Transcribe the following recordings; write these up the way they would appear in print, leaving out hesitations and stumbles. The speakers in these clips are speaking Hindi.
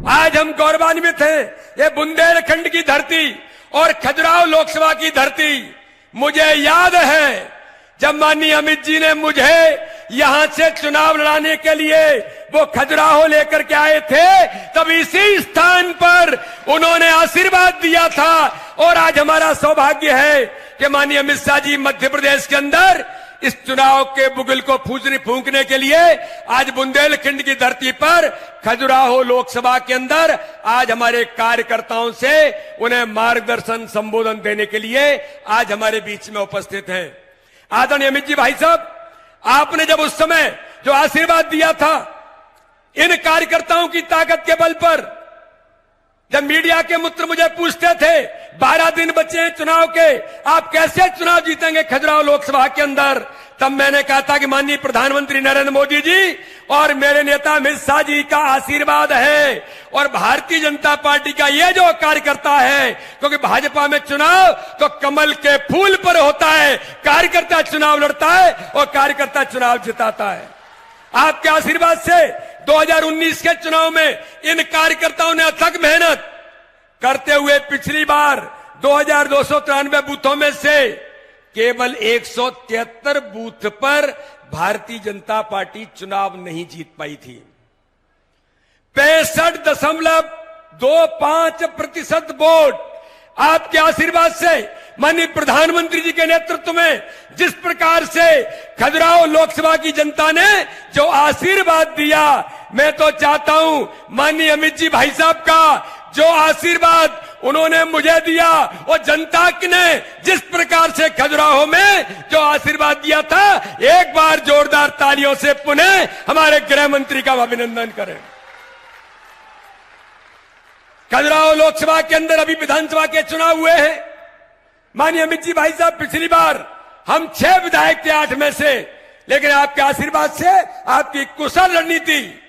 आज हम गौरवान्वित हैं। ये बुंदेलखंड की धरती और खजुराहो लोकसभा की धरती, मुझे याद है जब माननीय अमित जी ने मुझे यहां से चुनाव लड़ाने के लिए वो खजुराहो लेकर के आए थे, तब इसी स्थान पर उन्होंने आशीर्वाद दिया था। और आज हमारा सौभाग्य है कि माननीय अमित शाह जी मध्य प्रदेश के अंदर इस चुनाव के बुगल को फूंकने के लिए आज बुंदेलखंड की धरती पर खजुराहो लोकसभा के अंदर आज हमारे कार्यकर्ताओं से उन्हें मार्गदर्शन संबोधन देने के लिए आज हमारे बीच में उपस्थित हैं। आदरणीय अमित जी भाई साहब, आपने जब उस समय जो आशीर्वाद दिया था इन कार्यकर्ताओं की ताकत के बल पर, जब मीडिया के मित्र मुझे पूछते थे 12 दिन बचे हैं चुनाव के, आप कैसे चुनाव जीतेंगे खजुराहो लोकसभा के अंदर, तब मैंने कहा था कि माननीय प्रधानमंत्री नरेंद्र मोदी जी और मेरे नेता अमित शाह जी का आशीर्वाद है और भारतीय जनता पार्टी का ये जो कार्यकर्ता है, क्योंकि भाजपा में चुनाव तो कमल के फूल पर होता है, कार्यकर्ता चुनाव लड़ता है और कार्यकर्ता चुनाव जिताता है। आपके आशीर्वाद से 2019 के चुनाव में इन कार्यकर्ताओं ने अथक मेहनत करते हुए पिछली बार 2293 बूथों में से केवल 173 बूथ पर भारतीय जनता पार्टी चुनाव नहीं जीत पाई थी। 65.25% वोट आपके आशीर्वाद से माननीय प्रधानमंत्री जी के नेतृत्व में जिस प्रकार से खजुराहो लोकसभा की जनता ने जो आशीर्वाद दिया, मैं तो चाहता हूं माननीय अमित जी भाई साहब का जो आशीर्वाद उन्होंने मुझे दिया और जनता ने जिस प्रकार से खजुराहो में जो आशीर्वाद दिया था, एक बार जोरदार तालियों से पुनः हमारे गृह मंत्री का अभिनंदन करें। खजुराहो लोकसभा के अंदर अभी विधानसभा के चुनाव हुए हैं। माननीय अमित जी भाई साहब, पिछली बार हम 6 विधायक थे 8 में से, लेकिन आपके आशीर्वाद से, आपकी कुशल रणनीति,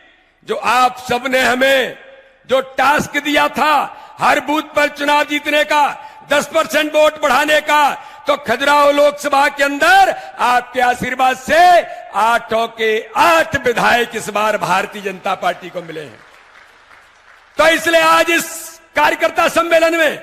जो आप सबने हमें जो टास्क दिया था हर बूथ पर चुनाव जीतने का, 10% वोट बढ़ाने का, तो खजुराहो लोकसभा के अंदर आपके आशीर्वाद से 8 के 8 विधायक इस बार भारतीय जनता पार्टी को मिले हैं। तो इसलिए आज इस कार्यकर्ता सम्मेलन में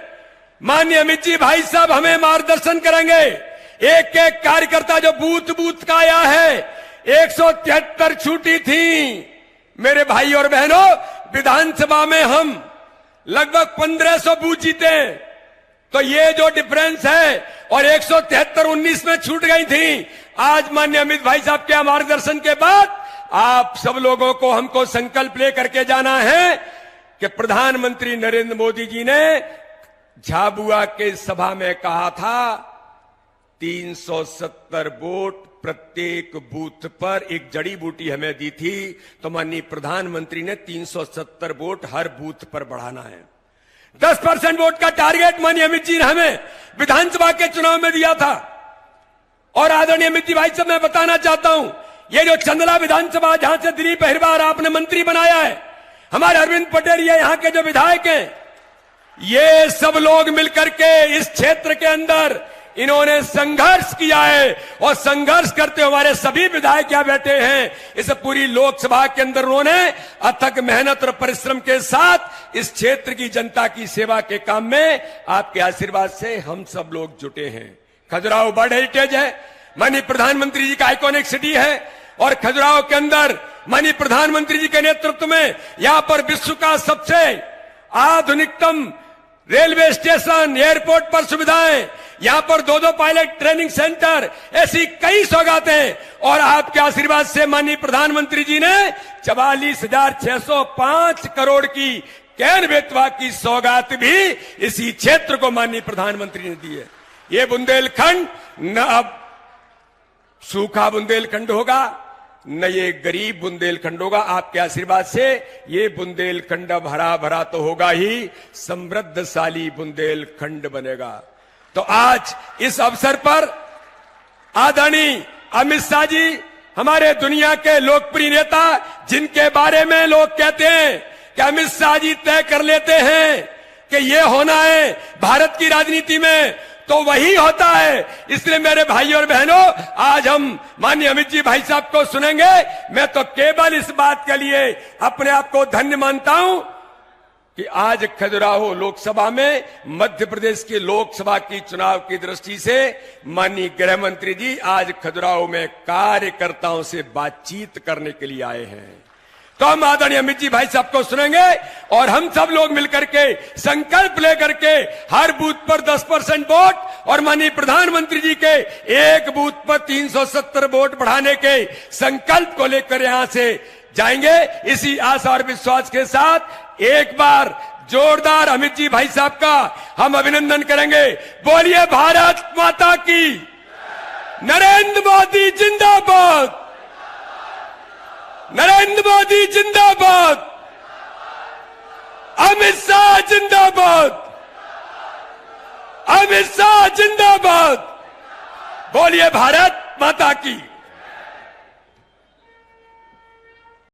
माननीय अमित जी भाई साहब हमें मार्गदर्शन करेंगे। एक एक कार्यकर्ता जो बूथ बूथ का आया है, 173 छूटी थी। मेरे भाई और बहनों, विधानसभा में हम लगभग 1500 बूथ जीते, तो ये जो डिफरेंस है, और 173-19 में छूट गई थी। आज माननीय अमित भाई साहब के मार्गदर्शन के बाद आप सब लोगों को हमको संकल्प लेकर के जाना है कि प्रधानमंत्री नरेंद्र मोदी जी ने झाबुआ के सभा में कहा था 370 वोट प्रत्येक बूथ पर, एक जड़ी बूटी हमें दी थी, तो माननीय प्रधानमंत्री ने 370 वोट हर बूथ पर बढ़ाना है। 10% वोट का टारगेट माननीय अमित जी ने हमें विधानसभा के चुनाव में दिया था। और आदरणीय अमित जी भाई साहब, मैं बताना चाहता हूं, ये जो चंदला विधानसभा जहां से दिलीप अहिरवार आपने मंत्री बनाया है, हमारे अरविंद पटेल ये यहां के जो विधायक हैं, ये सब लोग मिलकर के इस क्षेत्र के अंदर इन्होंने संघर्ष किया है और संघर्ष करते हमारे सभी विधायक यहां बैठे हैं। इस पूरी लोकसभा के अंदर उन्होंने अथक मेहनत और परिश्रम के साथ इस क्षेत्र की जनता की सेवा के काम में आपके आशीर्वाद से हम सब लोग जुटे हैं। खजुराहो वर्ल्ड हेरिटेज है, माननीय प्रधानमंत्री जी का आइकॉनिक सिटी है, और खजुराहो के अंदर माननीय प्रधानमंत्री जी के नेतृत्व में यहां पर विश्व का सबसे आधुनिकतम रेलवे स्टेशन, एयरपोर्ट पर सुविधाएं, यहां पर 2 पायलट ट्रेनिंग सेंटर, ऐसी कई सौगातें, और आपके आशीर्वाद से माननीय प्रधानमंत्री जी ने 44,605 करोड़ की कैन बेतवा की सौगात भी इसी क्षेत्र को माननीय प्रधानमंत्री ने दी है। ये बुंदेलखंड न अब सूखा बुंदेलखंड होगा, न ये गरीब बुंदेलखंड होगा। आपके आशीर्वाद से ये बुंदेलखंड अब हरा भरा तो होगा ही, समृद्धशाली बुंदेलखंड बनेगा। तो आज इस अवसर पर आदरणीय अमित शाह जी, हमारे दुनिया के लोकप्रिय नेता, जिनके बारे में लोग कहते हैं कि अमित शाह जी तय कर लेते हैं कि ये होना है भारत की राजनीति में, तो वही होता है। इसलिए मेरे भाई और बहनों, आज हम माननीय अमित जी भाई साहब को सुनेंगे। मैं तो केवल इस बात के लिए अपने आप को धन्य मानता हूं कि आज खजुराहो लोकसभा में मध्य प्रदेश के लोकसभा की चुनाव की दृष्टि से माननीय गृह मंत्री जी आज खजुराहो में कार्यकर्ताओं से बातचीत करने के लिए आए हैं। तो हम आदरणीय अमित जी भाई साहब को सुनेंगे और हम सब लोग मिलकर के संकल्प लेकर के हर बूथ पर 10% वोट और माननीय प्रधानमंत्री जी के एक बूथ पर 370 वोट बढ़ाने के संकल्प को लेकर यहां से जाएंगे। इसी आशा और विश्वास के साथ एक बार जोरदार अमित जी भाई साहब का हम अभिनंदन करेंगे। बोलिए भारत माता की, नरेंद्र मोदी जिंदाबाद, नरेंद्र मोदी जिंदाबाद, अमित शाह जिंदाबाद, अमित शाह जिंदाबाद। बोलिए भारत माता की।